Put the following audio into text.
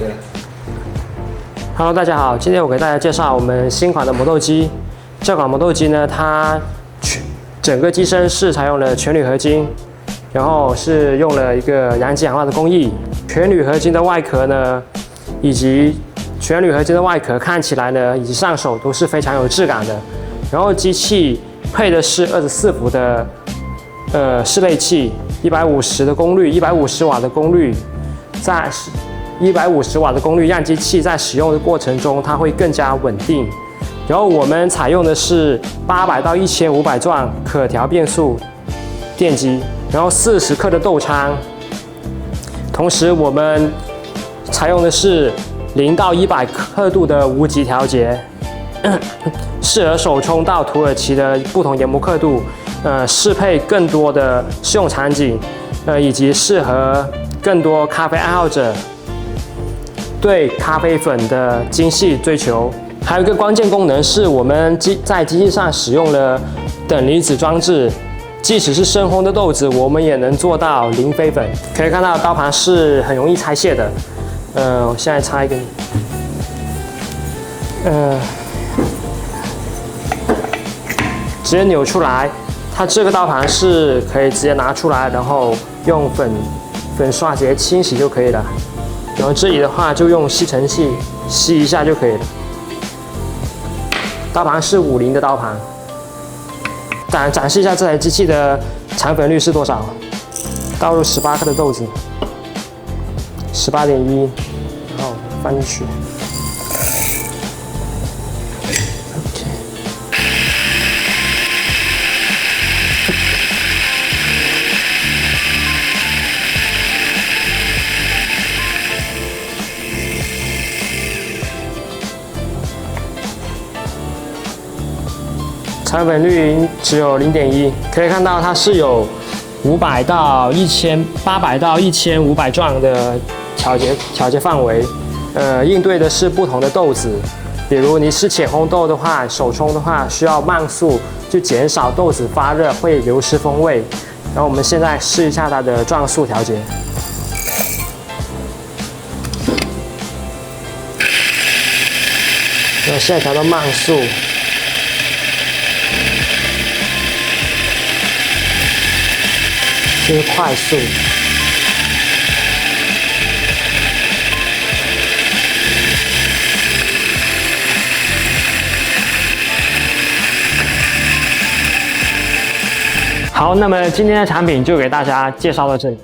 对。Hello， 大家好，今天我给大家介绍我们新款的磨豆机。这款磨豆机呢，它整个机身是采用了全铝合金，然后是用了一个阳极氧化的工艺。全铝合金的外壳呢，以及全铝合金的外壳看起来呢，以及上手都是非常有质感的。然后机器配的是24伏的室内器，150的功率，150瓦的功率，在150瓦的功率让机器在使用的过程中它会更加稳定。然后我们采用的是800到1500转可调变速电机，然后40克的豆仓，同时我们采用的是0到100刻度的无极调节，适合手冲到土耳其的不同研磨刻度，适配更多的适用场景，以及适合更多咖啡爱好者对咖啡粉的精细追求。还有一个关键功能是我们在机器上使用了等离子装置，即使是深烘的豆子，我们也能做到零飞粉。可以看到刀盘是很容易拆卸的，我现在拆给你，直接扭出来。它这个刀盘是可以直接拿出来，然后用粉刷节清洗就可以了。然后这里的话就用吸尘器吸一下就可以了。刀盘是50的刀盘。展示一下这台机器的残粉率是多少？倒入18克的豆子，18.1，然后放进去。残粉率只有0.1，可以看到它是有500到800到1500转的调节范围，应对的是不同的豆子。比如你是浅烘豆的话，手冲的话需要慢速，就减少豆子发热会流失风味。然后我们现在试一下它的转速调节。现在调到慢速。这是快速。好，那么今天的产品就给大家介绍到这里。